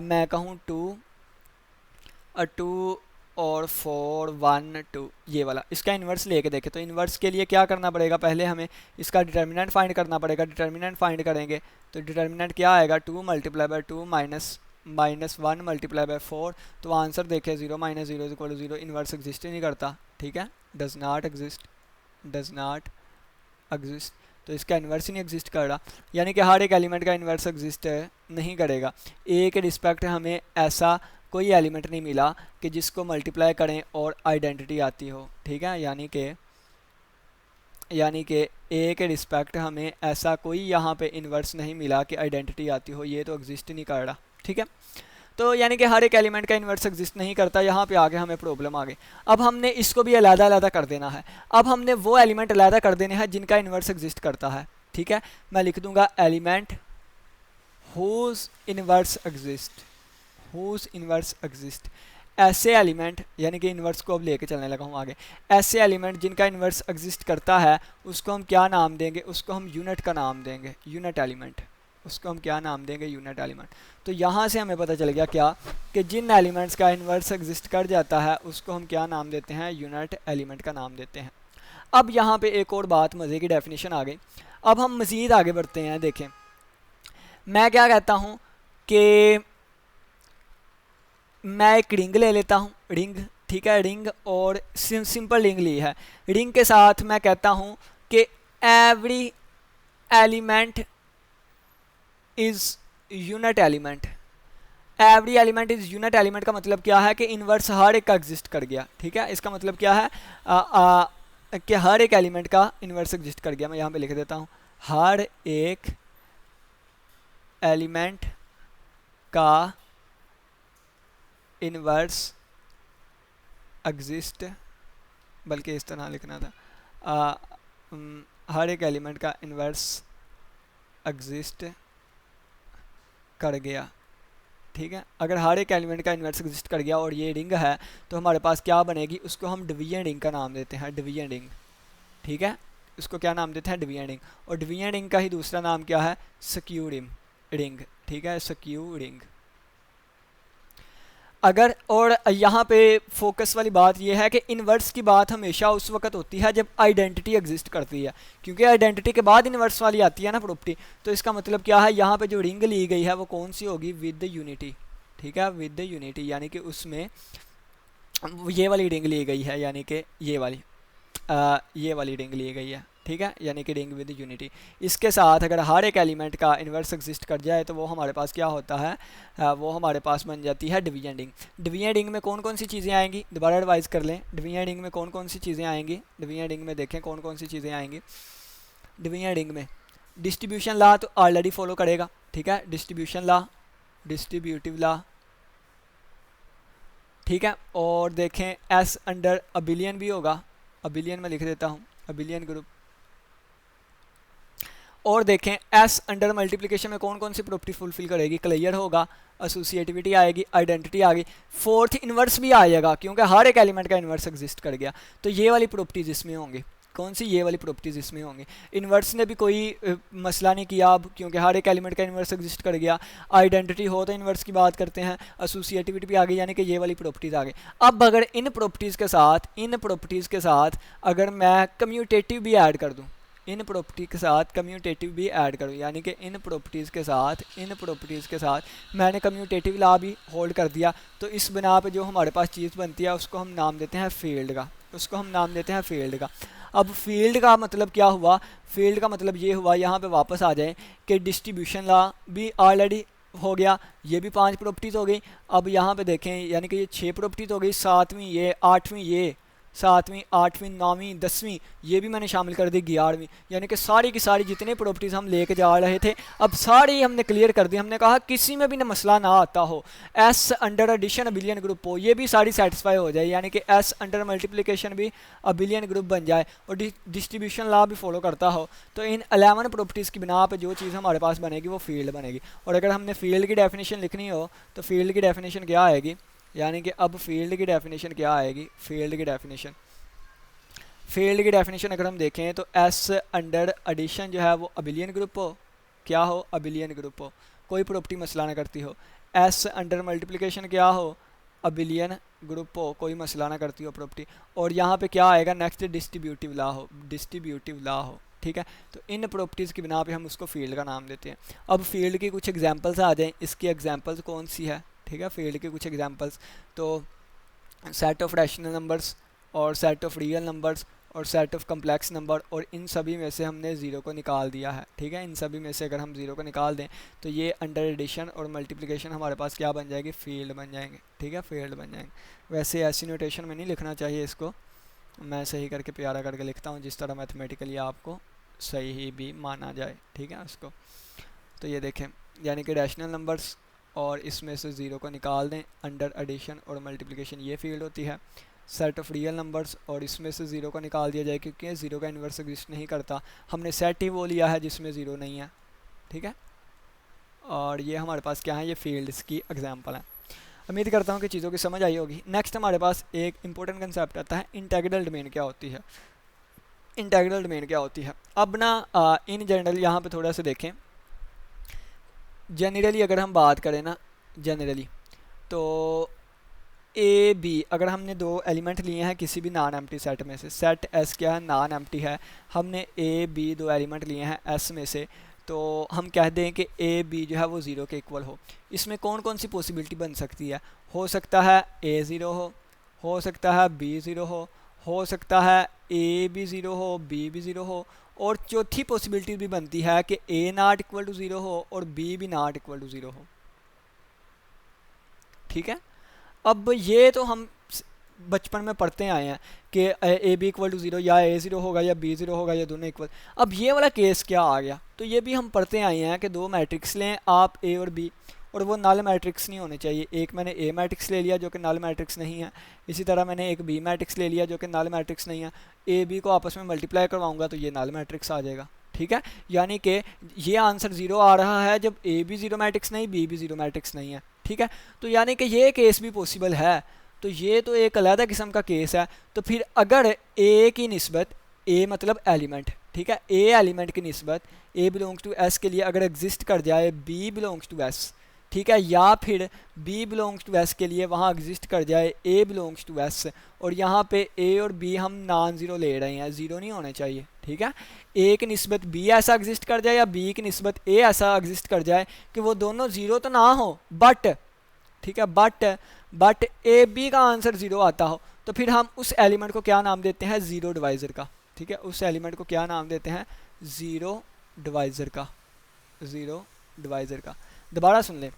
मैं कहूँ 2 और 4 1 2, ये वाला, इसका इन्वर्स लेके देखें तो इन्वर्स के लिए क्या करना पड़ेगा, पहले हमें इसका डिटर्मिनेंट फाइंड करना पड़ेगा। डिटर्मिनेंट फाइंड करेंगे तो डिटर्मिनेंट क्या आएगा, 2 multiply by 2 minus 1 multiply by 4। तो आंसर देखें 0 minus 0 equal to 0, inverse exist ही नहीं करता। ठीक है, डज नॉट एग्जिस्ट, तो इसका इन्वर्स ही नहीं एग्जिस्ट कर रहा, यानी कि हर एक एलिमेंट का इन्वर्स एग्जिस्ट नहीं करेगा। ए के रिस्पेक्ट हमें ऐसा कोई एलिमेंट नहीं मिला कि जिसको मल्टीप्लाई करें और आइडेंटिटी आती हो। ठीक है, यानी कि ए के रिस्पेक्ट हमें ऐसा कोई यहाँ पे इन्वर्स नहीं मिला कि आइडेंटिटी आती हो, ये तो एग्जिस्ट ही नहीं कर रहा। ठीक है, तो यानी कि हर एक एलिमेंट का इन्वर्स एग्जिस्ट नहीं करता। यहाँ पे आगे हमें प्रॉब्लम आ गई। अब हमने इसको भी अलग-अलग कर देना है। अब हमने वो एलिमेंट अलग कर देने हैं जिनका इन्वर्स एग्जिस्ट करता है। ठीक है, मैं लिख दूंगा एलिमेंट हुज इन्वर्स एग्जिस्ट, ऐसे एलिमेंट, यानी कि इन्वर्स को अब लेके चलने लगा हूँ आगे, ऐसे एलिमेंट जिनका इन्वर्स एग्जिस्ट करता है उसको हम क्या नाम देंगे, उसको हम यूनिट का नाम देंगे, यूनिट एलिमेंट। उसको हम क्या नाम देंगे, यूनिट एलिमेंट। तो यहाँ से हमें पता चल गया क्या, कि जिन एलिमेंट्स का इन्वर्स एग्जिस्ट कर जाता है उसको हम क्या नाम देते हैं, यूनिट एलिमेंट का नाम देते हैं। अब यहाँ पे एक और बात, मज़े की डेफिनेशन आ गई। अब हम मज़ीद आगे बढ़ते हैं। देखें, मैं क्या कहता हूँ कि मैं एक रिंग ले लेता हूँ, रिंग, ठीक है, रिंग, और सिंपल रिंग ली है। रिंग के साथ मैं कहता हूँ कि every element is unit element, every element is unit element का मतलब क्या है कि इनवर्स हर एक का एग्जिस्ट कर गया, ठीक है। इसका मतलब क्या है कि हर एक एलिमेंट का इनवर्स एग्जिस्ट कर गया। मैं यहाँ पे लिख देता हूँ, हर एक एलिमेंट का इनवर्स एग्जिस्ट, बल्कि इस तरह लिखना था, हर एक एलिमेंट का इनवर्स एग्जिस्ट कर गया, ठीक है। अगर हर एक एलिमेंट का इन्वर्स एग्जिस्ट कर गया और ये रिंग है तो हमारे पास क्या बनेगी, उसको हम डिवीजन रिंग का नाम देते हैं, डिवीजन रिंग, ठीक है। उसको क्या नाम देते हैं, डिवीजन रिंग। और डिवीजन रिंग का ही दूसरा नाम क्या है, स्क्यू रिंग, ठीक है, स्क्यू रिंग। अगर और यहाँ पे फोकस वाली बात ये है कि इन्वर्स की बात हमेशा उस वक्त होती है जब आइडेंटिटी एग्जिस्ट करती है, क्योंकि आइडेंटिटी के बाद इन्वर्स वाली आती है ना प्रॉपर्टी। तो इसका मतलब क्या है, यहाँ पे जो रिंग ली गई है वो कौन सी होगी, विद यूनिटी, ठीक है, विद यूनिटी, यानी कि उसमें ये वाली रिंग ली गई है, यानी कि ये वाली रिंग ली गई है, ठीक है, यानी कि रिंग विद यूनिटी। इसके साथ अगर हर एक एलिमेंट का इन्वर्स एग्जिस्ट कर जाए तो वो हमारे पास क्या होता है, वो हमारे पास बन जाती है डिवीजन रिंग। डिवीजन रिंग में कौन कौन सी चीज़ें आएंगी, दोबारा रिवाइज कर लें, डिवीजन रिंग में कौन कौन सी चीज़ें आएंगी, डिवीजन रिंग में देखें कौन कौन सी चीज़ें आएंगी। डिवीजन रिंग में डिस्ट्रीब्यूशन लॉ तो ऑलरेडी फॉलो करेगा, ठीक है, डिस्ट्रीब्यूशन लॉ, डिस्ट्रीब्यूटिव लॉ, ठीक है। और देखें एस अंडर अबिलियन भी होगा, अबिलियन में लिख देता हूँ, अबिलियन ग्रुप। और देखें एस अंडर मल्टीप्लिकेशन में कौन कौन सी प्रॉपर्टी फुलफिल करेगी, क्लियर होगा, एसोसिएटिविटी आएगी, आइडेंटिटी आ गई, फोर्थ इन्वर्स भी आएगा क्योंकि हर एक एलिमेंट का इन्वर्स एग्जिस्ट कर गया। तो ये वाली प्रॉपर्टीज इसमें होंगी, कौन सी, ये वाली प्रॉपर्टीज इसमें होंगी। इन्वर्स ने भी कोई मसला नहीं किया अब, क्योंकि हर एक एलिमेंट का इन्वर्स एग्जिस्ट कर गया। आइडेंटिटी हो तो इन्वर्स की बात करते हैं, एसोसिएटिविटी भी आ गई, यानी कि ये वाली प्रॉपर्टीज़ आ गई। अब अगर इन प्रॉपर्टीज़ के साथ अगर मैं कम्यूटेटिव भी ऐड कर दूँ, इन प्रॉपर्टी के साथ कम्यूटेटिव भी ऐड करूँ, यानी कि इन प्रॉपर्टीज़ के साथ मैंने कम्यूटेटिव लॉ भी होल्ड कर दिया, तो इस बिना पे जो हमारे पास चीज़ बनती है उसको हम नाम देते हैं फील्ड का। अब फील्ड का मतलब क्या हुआ, फील्ड का मतलब ये हुआ, यहाँ पे वापस आ जाएं कि डिस्ट्रीब्यूशन लॉ भी ऑलरेडी हो गया, ये भी 5 प्रॉपर्टीज़ हो गई। अब यहाँ पे देखें, यानी कि ये 6 प्रॉपर्टीज़ हो गई, 7वीं ये, 8वीं ये, 7वीं 8वीं 9वीं 10वीं ये भी मैंने शामिल कर दी, 11वीं, यानी कि सारी की सारी जितने प्रॉपर्टीज़ हम लेके जा रहे थे अब सारी हमने क्लियर कर दी। हमने कहा किसी में भी ना मसला ना आता हो, S under addition abelian group हो, ये भी सारी सेटिस्फाई हो जाए, यानी कि एस अंडर मल्टीप्लिकेशन भी अबिलियन ग्रुप बन जाए और डिस्ट्रीब्यूशन लॉ भी फॉलो करता हो, तो इन 11 प्रॉपर्टीज़ की बिना पर जो चीज़ हमारे पास बनेगी वो फील्ड बनेगी। और अगर हमने फील्ड की डेफिनेशन लिखनी हो तो फील्ड की डेफिनेशन क्या आएगी, यानी कि अब फील्ड की डेफिनेशन क्या आएगी, फील्ड की डेफिनेशन अगर हम देखें तो एस अंडर एडिशन जो है वो अबिलियन ग्रुप हो, क्या हो, अबिलियन ग्रुप हो, कोई प्रॉपर्टी मसला ना करती हो। एस अंडर मल्टीप्लिकेशन क्या हो, अबिलियन ग्रुप हो, कोई मसला ना करती हो प्रॉपर्टी। और यहाँ पे क्या आएगा, नेक्स्ट डिस्ट्रीब्यूटिव लॉ हो, ठीक है। तो इन प्रॉपर्टीज़ की बिना पे हम उसको फील्ड का नाम देते हैं। अब फील्ड की कुछ एग्जांपल्स आ जाएं, इसकी एग्जांपल्स कौन सी है, ठीक है, फील्ड की कुछ एग्जांपल्स, तो सेट ऑफ रैशनल नंबर्स और सेट ऑफ रियल नंबर्स और सेट ऑफ कम्प्लेक्स नंबर, और इन सभी में से हमने ज़ीरो को निकाल दिया है, ठीक है। इन सभी में से अगर हम ज़ीरो को निकाल दें तो ये अंडर एडिशन और मल्टीप्लिकेशन हमारे पास क्या बन जाएगी, फील्ड बन जाएंगे, ठीक है, फील्ड बन जाएंगे। वैसे ऐसी नोटेशन में नहीं लिखना चाहिए इसको, मैं सही करके प्यारा करके लिखता हूँ जिस तरह मैथमेटिकली आपको सही ही भी माना जाए, ठीक है उसको। तो ये देखें, यानी कि रैशनल नंबर्स और इसमें से ज़ीरो को निकाल दें, अंडर एडिशन और मल्टीप्लिकेशन ये फील्ड होती है। सेट ऑफ रियल नंबर्स और इसमें से ज़ीरो को निकाल दिया जाए क्योंकि ज़ीरो का इन्वर्स एग्जिस्ट नहीं करता, हमने सेट ही वो लिया है जिसमें ज़ीरो नहीं है, ठीक है। और ये हमारे पास क्या है, ये फील्ड्स की एग्जांपल है। उम्मीद करता हूँ कि चीज़ों की समझ आई होगी। नेक्स्ट हमारे पास एक इंपॉर्टेंट कंसेप्ट आता है, इंटेग्रल डोमेन क्या होती है। इंटेग्रल डोमेन क्या होती है, अब ना इन जनरल यहाँ पे थोड़ा सा देखें, जनरली अगर हम बात करें ना, जनरली तो ए बी अगर हमने दो एलिमेंट लिए हैं किसी भी नॉन एम्प्टी सेट में से, सेट एस क्या है, नॉन एम्प्टी है, हमने ए बी दो एलिमेंट लिए हैं एस में से, तो हम कह दें कि ए बी जो है वो ज़ीरो के इक्वल हो। इसमें कौन कौन सी पॉसिबिलिटी बन सकती है, हो सकता है ए ज़ीरो हो सकता है बी ज़ीरो हो सकता है ए भी ज़ीरो हो बी भी ज़ीरो हो, और चौथी पॉसिबिलिटी भी बनती है कि ए नॉट इक्वल टू ज़ीरो हो और बी भी नॉट इक्वल टू ज़ीरो हो। ठीक है। अब ये तो हम बचपन में पढ़ते आए हैं कि A B equal to zero, या ए ज़ीरो होगा या बी ज़ीरो होगा या दोनों इक्वल। अब ये वाला केस क्या आ गया, तो ये भी हम पढ़ते आए हैं कि दो मैट्रिक्स लें आप, ए और बी, और वो नल मैट्रिक्स नहीं होने चाहिए। एक मैंने ए मैट्रिक्स ले लिया जो कि नल मैट्रिक्स नहीं है, इसी तरह मैंने एक बी मैट्रिक्स ले लिया जो कि नल मैट्रिक्स नहीं है। ए बी को आपस में मल्टीप्लाई करवाऊंगा तो ये नल मैट्रिक्स आ जाएगा, ठीक है। यानी कि ये आंसर ज़ीरो आ रहा है जब ए भी ज़ीरो मैट्रिक्स नहीं, बी भी ज़ीरो मैट्रिक्स नहीं है, ठीक है। तो यानी कि ये केस भी पॉसिबल है। तो ये तो एक अलग किस्म का केस है। तो फिर अगर ए की निस्बत, ए मतलब एलिमेंट, ठीक है, ए एलिमेंट की निस्बत ए बिलोंग्स टू एस के लिए अगर एग्जिस्ट कर जाए बी बिलोंग्स टू एस, ठीक है, या फिर बी बिलोंग्स टू एस के लिए वहाँ एग्जिस्ट कर जाए ए बिलोंग्स टू एस, और यहाँ पे ए और बी हम नॉन ज़ीरो ले रहे हैं, ज़ीरो नहीं होने चाहिए, ठीक है। ए की निस्बत बी ऐसा एग्जिस्ट कर जाए या बी की निस्बत ए ऐसा एग्जिस्ट कर जाए कि वो दोनों ज़ीरो तो ना हो, बट, ठीक है, बट ए बी का आंसर ज़ीरो आता हो, तो फिर हम उस एलिमेंट को क्या नाम देते हैं, ज़ीरो डिवाइज़र का, ठीक है। उस एलिमेंट को क्या नाम देते हैं, ज़ीरो डिवाइज़र का, ज़ीरो डिवाइज़र का। दोबारा सुन लें,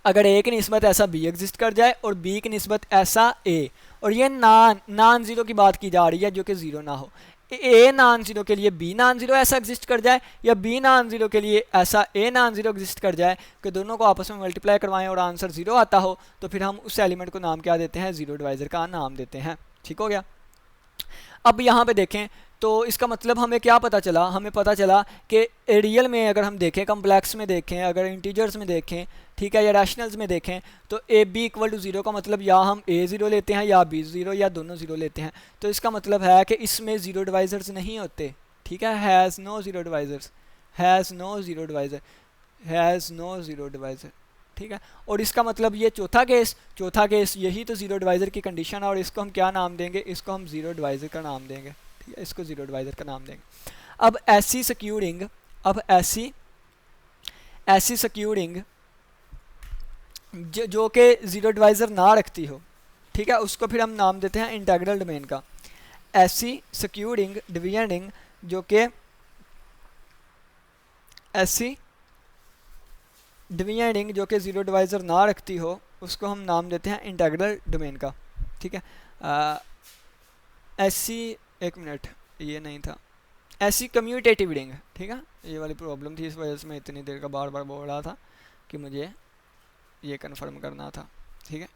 अगर ए की निस्बत ऐसा बी एग्जिस्ट कर जाए और बी की निस्बत ऐसा ए, और ये नॉन ज़ीरो की बात की जा रही है जो कि ज़ीरो ना हो, ए नॉन ज़ीरो के लिए बी नॉन ज़ीरो ऐसा एग्जिस्ट कर जाए, या बी नॉन ज़ीरो के लिए ऐसा ए नॉन ज़ीरो एग्जिस्ट कर जाए कि दोनों को आपस में मल्टीप्लाई करवाएं और आंसर ज़ीरो आता हो, तो फिर हम उस एलिमेंट को नाम क्या देते हैं, ज़ीरो डिवाइज़र का नाम देते हैं, ठीक हो गया। अब यहाँ पे देखें तो इसका मतलब हमें क्या पता चला, हमें पता चला कि रियल में अगर हम देखें, कम्प्लेक्स में देखें, अगर इंटीजर्स में देखें, ठीक है, या रैशनल्स में देखें, तो A B equal to zero का मतलब या हम ए ज़ीरो लेते हैं या बी ज़ीरो या दोनों ज़ीरो लेते हैं। तो इसका मतलब है कि इसमें ज़ीरो डिवाइज़र्स नहीं होते, ठीक है, has no zero divisors, has no zero divisor, has no zero divisor, ठीक है। और इसका मतलब ये चौथा केस यही तो ज़ीरो डिवाइज़र की कंडीशन है, और इसको हम क्या नाम देंगे, इसको हम ज़ीरो डिवाइज़र का नाम देंगे, ठीक है, इसको ज़ीरो डिवाइज़र का नाम देंगे। अब ऐसी स्क्यूरिंग, अब ऐसी स्क्यूरिंग जो कि ज़ीरो डिवाइज़र ना रखती हो, ठीक है, उसको फिर हम नाम देते हैं इंटीग्रल डोमेन का। ऐसी स्क्यूरिंग डिवीजन जो कि ऐसी डिवीजन जो कि ज़ीरो डिवाइज़र ना रखती हो, उसको हम नाम देते हैं इंटीग्रल डोमेन का, ठीक है। ऐसी, एक मिनट, ये नहीं था, ऐसी कम्यूटेटिव रिंग, ठीक है, ये वाली प्रॉब्लम थी, इस वजह से मैं इतनी देर का बार बार बोल रहा था कि मुझे ये कन्फर्म करना था, ठीक है।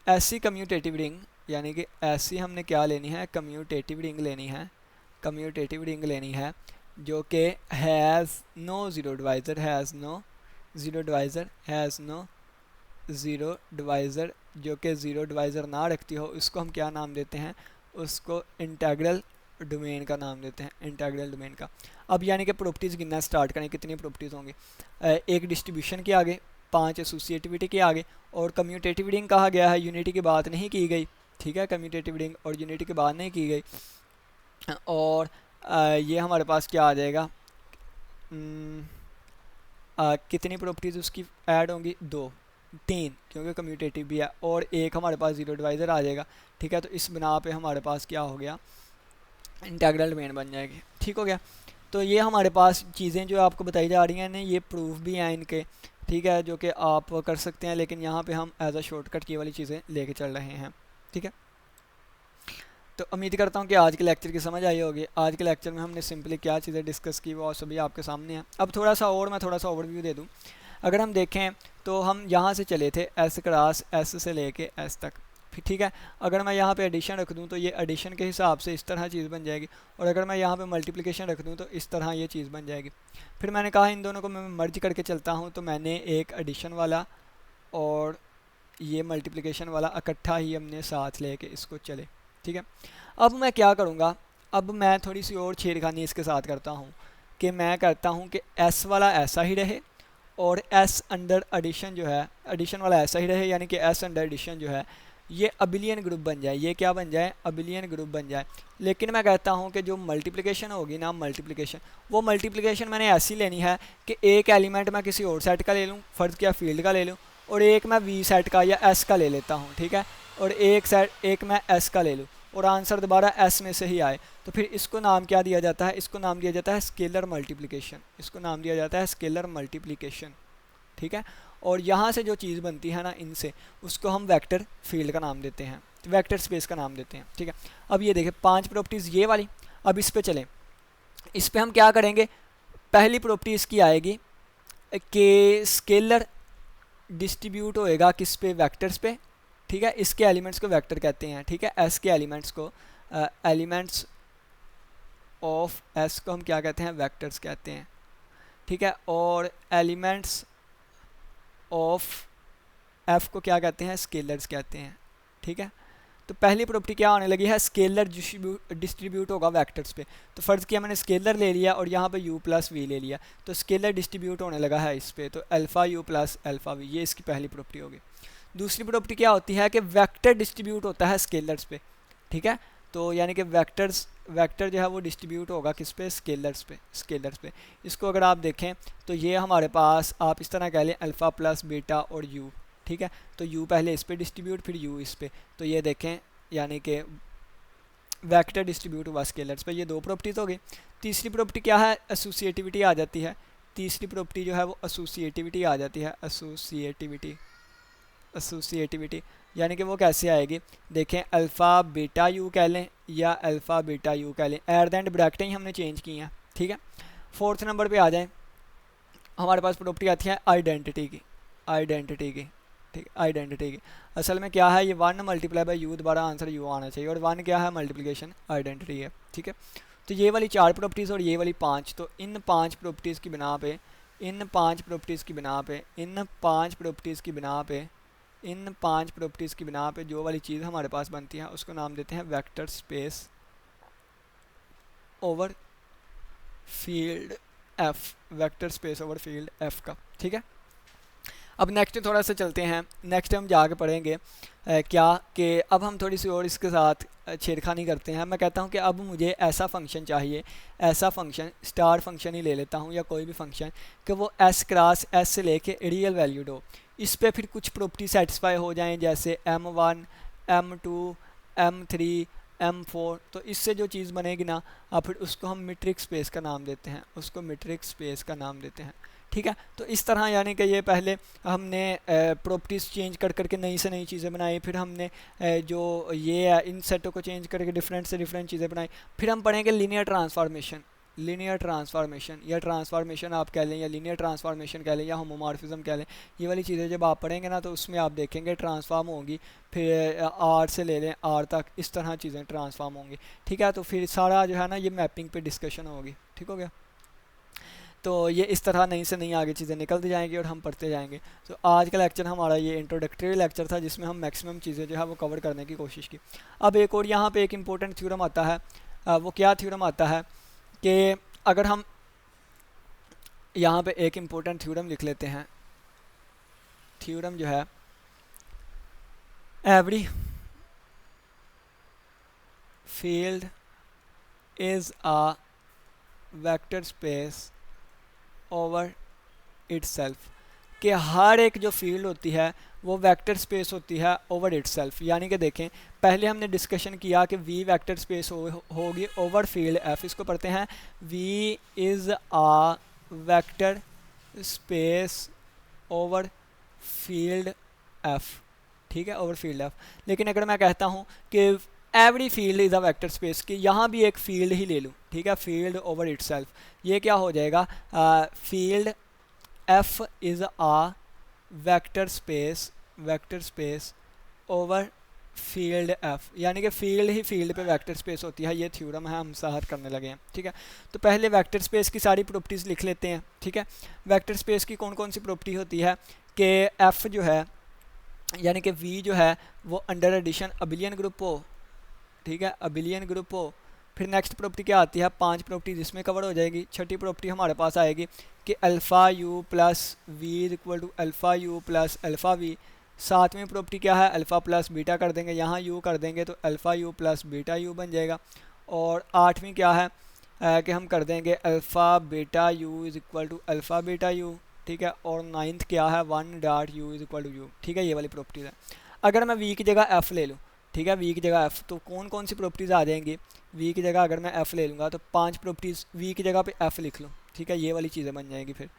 ऐसी कम्यूटेटिव रिंग, यानी कि ऐसी हमने क्या लेनी है, कम्यूटेटिव रिंग लेनी है, कम्यूटेटिव रिंग लेनी है जो कि has no zero divisor, has no zero divisor, has no zero divisor, जो कि ज़ीरो डिवाइज़र ना रखती हो, उसको हम क्या नाम देते हैं, उसको इंटीग्रल डोमेन का नाम देते हैं, इंटीग्रल डोमेन का। अब यानी कि प्रॉपर्टीज़ गिनना स्टार्ट करें, कितनी प्रॉपर्टीज़ होंगी, एक डिस्ट्रीब्यूशन के आगे, 5 एसोसिएटिविटी के आगे, और कम्यूटेटिव रिंग कहा गया है, यूनिटी की बात नहीं की गई, ठीक है, कम्यूटेटिव रिंग और यूनिटी की बात नहीं की गई। और ये हमारे पास क्या आ जाएगा, कितनी प्रॉपर्टीज़ उसकी ऐड होंगी, 2 3, क्योंकि कम्यूटेटिव भी है, और एक हमारे पास ज़ीरो डिवाइज़र आ जाएगा, ठीक है। तो इस बिना पे हमारे पास क्या हो गया, इंटीग्रल डोमेन बन जाएगी, ठीक हो गया। तो ये हमारे पास चीज़ें जो आपको बताई जा रही हैं, ये प्रूफ भी हैं इनके, ठीक है, जो कि आप कर सकते हैं, लेकिन यहाँ पे हम एज अ शॉर्टकट ये वाली चीज़ें लेके चल रहे हैं, ठीक है। तो उम्मीद करता हूँ कि आज के लेक्चर की समझ आई होगी। आज के लेक्चर में हमने सिंपली क्या चीज़ें डिस्कस की वो सभी आपके सामने हैं। अब थोड़ा सा और मैं थोड़ा सा ओवरव्यू दे दूँ। अगर हम देखें तो हम यहाँ से चले थे एस क्रास एस से लेके एस तक, ठीक है। अगर मैं यहाँ पे एडिशन रख दूँ तो ये एडिशन के हिसाब से इस तरह चीज़ बन जाएगी, और अगर मैं यहाँ पे मल्टीप्लिकेशन रख दूँ तो इस तरह ये चीज़ बन जाएगी। फिर मैंने कहा इन दोनों को मैं मर्ज करके चलता हूँ, तो मैंने एक एडिशन वाला और ये मल्टीप्लिकेशन वाला इकट्ठा ही हमने साथ लेके इसको चले, ठीक है। अब मैं क्या करूँगा, अब मैं थोड़ी सी और छेड़खानी इसके साथ करता हूँ कि मैं करता हूँ कि एस वाला ऐसा ही रहे और एस अंडर एडिशन जो है, एडिशन वाला ऐसा ही रहे, यानी कि एस अंडर एडिशन जो है ये अबिलियन ग्रुप बन जाए, ये क्या बन जाए, अबिलियन ग्रुप बन जाए। लेकिन मैं कहता हूँ कि जो मल्टीप्लिकेशन होगी ना, मल्टीप्लिकेशन, वो मल्टीप्लिकेशन मैंने ऐसी लेनी है कि एक एलिमेंट मैं किसी और सेट का ले लूँ, फ़र्ज़ किया फील्ड का ले लूँ, और एक मैं वी सेट का या एस का ले लेता हूँ, ठीक है, और एक मैं एस का ले लूँ, और आंसर दोबारा एस में से ही आए, तो फिर इसको नाम क्या दिया जाता है, इसको नाम दिया जाता है स्केलर मल्टीप्लिकेशन, इसको नाम दिया जाता है स्केलर मल्टीप्लिकेशन, ठीक है। और यहाँ से जो चीज़ बनती है ना इनसे, उसको हम वेक्टर फील्ड का नाम देते हैं, वेक्टर स्पेस का नाम देते हैं, ठीक है। अब ये देखें 5 प्रॉपर्टीज़ ये वाली। अब इस पे चलें, इस पे हम क्या करेंगे, पहली प्रॉपर्टी इसकी आएगी कि स्केलर डिस्ट्रीब्यूट होएगा किस पे, वेक्टर्स पे, ठीक है। इसके एलिमेंट्स को वेक्टर कहते हैं, ठीक है। एस के एलिमेंट्स को, एलिमेंट्स ऑफ एस को हम क्या कहते हैं, वेक्टर्स कहते हैं, ठीक है। और एलिमेंट्स ऑफ एफ को क्या कहते हैं, स्केलर्स कहते हैं, ठीक है। तो पहली प्रॉपर्टी क्या होने लगी है, स्केलर डिस्ट्रीब्यूट होगा वेक्टर्स पे। तो फ़र्ज़ किया मैंने स्केलर ले लिया और यहाँ पे u प्लस वी ले लिया, तो स्केलर डिस्ट्रीब्यूट होने लगा है इस पे, तो alpha u plus alpha V, ये इसकी पहली प्रॉपर्टी होगी। दूसरी प्रॉपर्टी क्या होती है कि वेक्टर डिस्ट्रीब्यूट होता है स्केलर्स पे, ठीक है। तो यानी कि वेक्टर जो है वो डिस्ट्रीब्यूट होगा किस पे, स्केलर्स पे। इसको अगर आप देखें तो ये हमारे पास, आप इस तरह कह लें अल्फ़ा प्लस बीटा और u, ठीक है। तो u पहले इस पे डिस्ट्रीब्यूट, फिर u इस पे, तो ये देखें यानी कि वेक्टर डिस्ट्रीब्यूट हुआ स्केलर्स पे। ये दो प्रॉपर्टीज़ हो गई। तीसरी प्रॉपर्टी क्या है, एसोसिएटिविटी आ जाती है। तीसरी प्रॉपर्टी जो है वो एसोसिएटिविटी आ जाती है, एसोसिएटिविटी यानी कि वो कैसे आएगी, देखें अल्फ़ा बीटा यू कह लें या अल्फ़ा बीटा यू कह लें, एट द एंड ब्रैकेटें ही हमने चेंज की हैं, ठीक है। फोर्थ नंबर पे आ जाएं, हमारे पास प्रॉपर्टी आती है आइडेंटिटी की, ठीक, आइडेंटिटी की। असल में क्या है, ये 1 मल्टीप्लाई बाई यू, दोबारा आंसर यू आना चाहिए, और 1 क्या है, मल्टीप्लिकेशन आइडेंटिटी है, ठीक है। तो ये वाली 4 प्रॉपर्टीज़ और ये वाली 5, तो इन 5 प्रॉपर्टीज़ की बिना पे, इन 5 प्रॉपर्टीज़ की बिना पे जो वाली चीज़ हमारे पास बनती है उसको नाम देते हैं vector space over field F, vector space over field F का, ठीक है। अब नेक्स्ट थोड़ा सा चलते हैं, नेक्स्ट हम जाके पढ़ेंगे क्या कि अब हम थोड़ी सी और इसके साथ छेड़खानी करते हैं। मैं कहता हूँ कि अब मुझे ऐसा फंक्शन चाहिए, ऐसा फंक्शन, स्टार फंक्शन ही ले लेता हूँ या कोई भी फंक्शन, कि वो एस क्रॉस एस से लेके रियल वैल्यूड हो, इस पे फिर कुछ प्रॉपर्टी सेटिस्फाई हो जाएं, जैसे M1 M2 M3 M4। तो इससे जो चीज़ बनेगी ना, अब फिर उसको हम मीट्रिक स्पेस का नाम देते हैं, ठीक है। तो इस तरह यानी कि ये पहले हमने प्रॉपर्टीज़ चेंज कर करके नई से नई चीज़ें बनाई, फिर हमने जो ये है इन सेटों को चेंज करके डिफरेंट से डिफरेंट चीज़ें बनाई। फिर हम पढ़ेंगे लीनियर ट्रांसफॉर्मेशन या ट्रांसफॉर्मेशन आप कह लें, या लीनियर ट्रांसफॉर्मेशन कह लें, या होमोमॉर्फिज्म कह लें। ये वाली चीज़ें जब आप पढ़ेंगे ना, तो उसमें आप देखेंगे ट्रांसफॉर्म होंगी, फिर आर से ले लें आर तक, इस तरह चीज़ें ट्रांसफॉर्म होंगी, ठीक है। तो फिर सारा जो है ना ये मैपिंग पे डिस्कशन होगी, ठीक हो गया। तो ये इस तरह नई से नई आगे चीज़ें निकलती जाएंगी और हम पढ़ते जाएंगे। तो आज का लेक्चर हमारा ये इंट्रोडक्टरी लेक्चर था, जिसमें हम मैक्सिमम चीज़ें जो है वो कवर करने की कोशिश की। अब एक और यहाँ पे एक इम्पोर्टेंट थ्योरम आता है, वो क्या थ्योरम आता है कि अगर हम यहाँ पे एक इम्पोर्टेंट थ्योरम लिख लेते हैं, थ्योरम जो है every field is a vector space over itself, कि हर एक जो फील्ड होती है वो वेक्टर स्पेस होती है ओवर इटसेल्फ। यानी कि देखें, पहले हमने डिस्कशन किया कि वी वेक्टर स्पेस होगी ओवर फील्ड एफ, इसको पढ़ते हैं V is a vector space over field F, ठीक है, ओवर फील्ड एफ। लेकिन अगर मैं कहता हूँ कि every field is a vector space, कि यहाँ भी एक फील्ड ही ले लूँ, ठीक है, फील्ड ओवर इटसेल्फ, ये क्या हो जाएगा, field F is a vector space over field F, यानी कि फील्ड ही फील्ड पे वेक्टर स्पेस होती है। ये थ्योरम है, हम सहर करने लगे हैं, ठीक है। तो पहले वेक्टर स्पेस की सारी प्रॉपर्टीज़ लिख लेते हैं, ठीक है। वेक्टर स्पेस की कौन कौन सी प्रॉपर्टी होती है कि एफ जो है यानी कि वी जो है वो अंडर एडिशन अबिलियन ग्रुप हो, ठीक है, अबिलियन ग्रुप हो। फिर नेक्स्ट प्रॉपर्टी क्या आती है, 5 प्रॉपर्टी जिसमें कवर हो जाएगी। छठी प्रॉपर्टी हमारे पास आएगी कि alpha u plus v is equal to alpha u plus alpha v. 7वीं प्रॉपर्टी क्या है, अल्फ़ा प्लस बीटा कर देंगे, यहाँ यू कर देंगे तो alpha u plus beta you बन जाएगा। और 8वीं क्या है कि हम कर देंगे alpha beta U is equal to alpha beta U, ठीक है। और 9th क्या है, 1 dot U is equal to U, ठीक है। ये वाली प्रॉपर्टीज़ है। अगर मैं वी की जगह एफ़ ले लूँ, ठीक है, वी की जगह एफ़, तो कौन कौन सी प्रॉपर्टीज़ आ जाएंगी, वी की जगह अगर मैं एफ़ ले लूँगा तो 5 प्रॉपर्टीज़, वी की जगह पे एफ़ लिख लूँ, ठीक है, ये वाली चीज़ें बन जाएंगी। फिर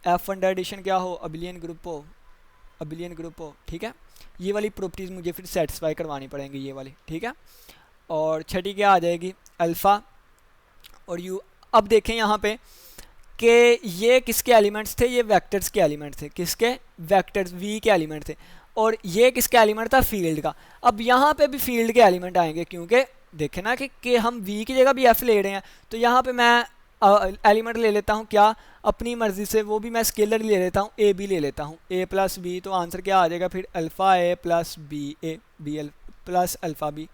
एफ अंडर एडिशन क्या हो, अबिलियन ग्रुप हो, अबिलियन ग्रुप हो, ठीक है। ये वाली प्रॉपर्टीज़ मुझे फिर सेटिस्फाई करवानी पड़ेंगी, ये वाली, ठीक है। और छठी क्या आ जाएगी, अल्फ़ा और यू। अब देखें यहाँ पे कि ये किसके एलिमेंट्स थे, ये वेक्टर्स के एलिमेंट थे, किसके, वेक्टर्स वी के एलिमेंट थे। और ये किसका एलिमेंट था, फील्ड का। अब यहाँ पे भी फील्ड के एलिमेंट आएंगे, क्योंकि देखें ना कि हम वी की जगह भी एफ ले रहे हैं, तो यहाँ पे मैं एलिमेंट ले लेता हूँ क्या, अपनी मर्ज़ी से, वो भी मैं स्केलर ले लेता हूँ, ए बी ले लेता हूँ, ए प्लस बी, तो आंसर क्या आ जाएगा फिर, alpha A plus B A, B L plus alpha B,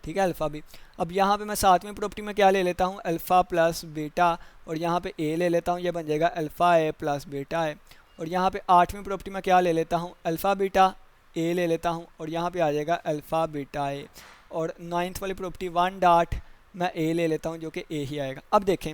ठीक है, अल्फ़ा बी। अब यहाँ पे मैं सातवीं प्रॉपर्टी में क्या ले लेता हूँ, अल्फ़ा प्लस बीटा, और यहाँ पे ए ले लेता हूँ, ये बन जाएगा alpha A plus beta A. और यहाँ पे आठवीं प्रॉपर्टी में क्या ले लेता हूँ, अल्फ़ा बीटा ए ले लेता हूँ, और यहाँ पे आ जाएगा अल्फ़ा बीटा ए। और नाइन्थ वाली प्रॉपर्टी वन डॉट मैं ए ले लेता हूँ, जो कि ए ही आएगा। अब देखें,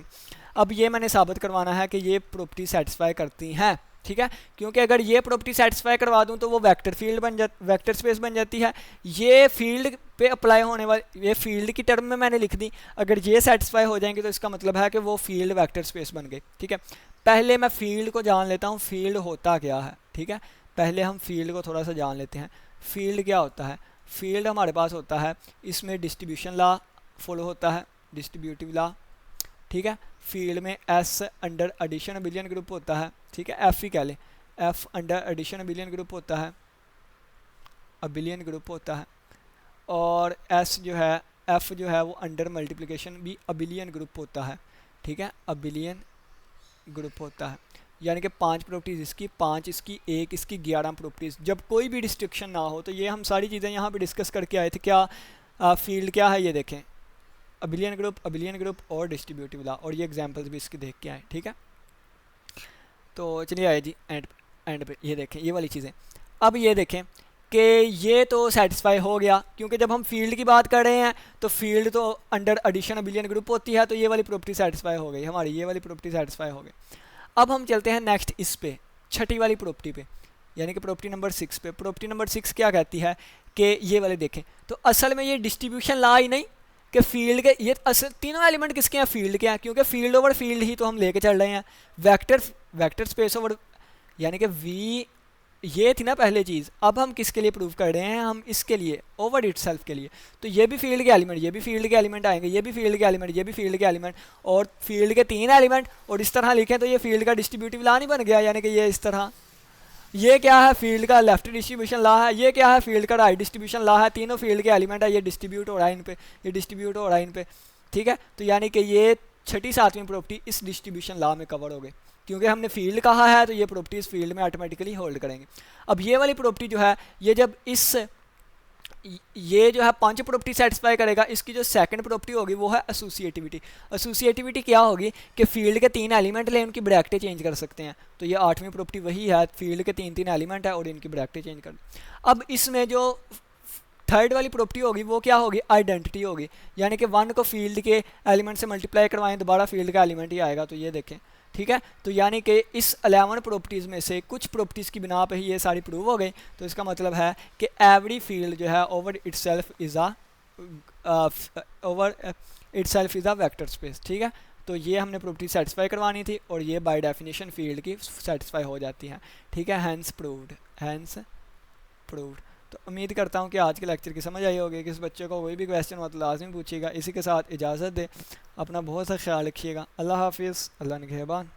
अब ये मैंने साबित करवाना है कि ये प्रॉपर्टी सेटिस्फाई करती हैं, ठीक है, क्योंकि अगर ये प्रॉपर्टी सेटिस्फाई करवा दूं तो वो वेक्टर फील्ड वेक्टर स्पेस बन जाती है। ये फील्ड पे अप्लाई होने वाली, ये फील्ड की टर्म में मैंने लिख दी, अगर ये सेटिस्फाई हो जाएंगे तो इसका मतलब है कि वो फील्ड वेक्टर स्पेस बन गई, ठीक है। पहले मैं फील्ड को जान लेता हूँ, फील्ड होता क्या है, ठीक है। पहले हम फील्ड को थोड़ा सा जान लेते हैं। फील्ड क्या होता है, फील्ड हमारे पास होता है, इसमें डिस्ट्रीब्यूशन लॉ फॉलो होता है, डिस्ट्रीब्यूटिव लॉ, ठीक है। फील्ड में S under addition abelian group होता है, ठीक है, एफ ही कह लें, F under addition abelian group होता है, अबिलियन ग्रुप होता है। और एस जो है, एफ जो है वो अंडर मल्टीप्लिकेशन भी अबिलियन ग्रुप होता है, ठीक है, अबिलियन ग्रुप होता है। यानी कि 5 प्रॉपर्टीज़ इसकी, 5 इसकी, एक इसकी, 11 प्रॉपर्टीज़। जब कोई भी डिस्ट्रिक्शन ना हो, तो ये हम सारी चीज़ें यहाँ पे डिस्कस करके आए थे। क्या फील्ड क्या है, ये देखें, अबिलियन ग्रुप और डिस्ट्रीब्यूटिव लॉ, और ये एग्जांपल्स भी इसके देख के आए, ठीक है। तो चलिए आए जी एंड पे, ये देखें ये वाली चीज़ें। अब ये देखें कि ये तो सेटिस्फाई हो गया, क्योंकि जब हम फील्ड की बात कर रहे हैं तो फील्ड तो अंडर एडिशन अबिलियन ग्रुप होती है, तो ये वाली प्रॉपर्टी सेटिस्फाई हो गई हमारी, ये वाली प्रॉपर्टी सेटिस्फाई हो गई। अब हम चलते हैं नेक्स्ट इस पे, छठी वाली प्रॉपर्टी पे, यानी कि प्रॉपर्टी नंबर 6 पे। प्रॉपर्टी नंबर 6 क्या कहती है कि ये वाले देखें, तो असल में ये डिस्ट्रीब्यूशन लॉ ही नहीं कि फील्ड के, ये असल तीनों एलिमेंट किसके हैं, फील्ड के हैं, क्योंकि फील्ड ओवर फील्ड ही तो हम लेके चल रहे हैं। वेक्टर स्पेस ओवर, यानी कि वी, ये थी ना पहले चीज़। अब हम किसके लिए प्रूव कर रहे हैं, हम इसके लिए, ओवर इटसेल्फ के लिए। तो ये भी फील्ड के एलिमेंट, ये भी फील्ड के एलिमेंट आएंगे, ये भी फील्ड के एलिमेंट, ये भी फील्ड के एलिमेंट, और फील्ड के 3 एलिमेंट, और इस तरह लिखें तो ये फील्ड का डिस्ट्रीब्यूटिव लॉ नहीं बन गया, यानी कि ये इस तरह। ये क्या है, फील्ड का लेफ्ट डिस्ट्रीब्यूशन लॉ है, ये क्या है, फील्ड का राइट डिस्ट्रीब्यूशन लॉ है। तीनों फील्ड के एलिमेंट है, ये डिस्ट्रीब्यूट हो रहा है इन पे, ये डिस्ट्रीब्यूट हो रहा है इन पे, ठीक है। तो यानी कि ये छठी सातवीं प्रॉपर्टी इस डिस्ट्रीब्यूशन लॉ में कवर हो गई, क्योंकि हमने फील्ड कहा है तो ये प्रॉपर्टीज फील्ड में ऑटोमेटिकली होल्ड करेंगे। अब ये वाली प्रॉपर्टी जो है, ये जब ये जो है 5 प्रॉपर्टी सेटिस्फाई करेगा, इसकी जो सेकंड प्रॉपर्टी होगी वो है एसोसिएटिविटी। एसोसिएटिविटी क्या होगी कि फील्ड के 3 एलिमेंट ले, उनकी ब्रैकेटें चेंज कर सकते हैं। तो ये 8वीं प्रॉपर्टी वही है, फील्ड के 3 एलिमेंट है और इनकी ब्रैकेटें चेंज कर। अब इसमें जो थर्ड वाली प्रॉपर्टी होगी वो क्या होगी, आइडेंटिटी होगी, यानी कि 1 को फील्ड के एलिमेंट से मल्टीप्लाई करवाएं, दोबारा फील्ड का एलिमेंट ही आएगा। तो ये देखें, ठीक है। तो यानी कि इस 11 प्रॉपर्टीज़ में से कुछ प्रॉपर्टीज़ की बिना पे ही ये सारी प्रूव हो गई। तो इसका मतलब है कि एवरी फील्ड जो है over itself is a vector space, ठीक है। तो ये हमने प्रॉपर्टी सेटिस्फाई करवानी थी, और ये बाय डेफिनेशन फील्ड की सेटिस्फाई हो जाती है, ठीक है। Hence proved. तो उम्मीद करता हूँ कि आज के लेक्चर की समझ आई होगी। किस बच्चे को कोई भी क्वेश्चन हो तो लाजमी पूछिएगा। इसी के साथ इजाज़त दे, अपना बहुत सा ख्याल रखिएगा। अल्लाह हाफिज़, अल्लाह निगहबान।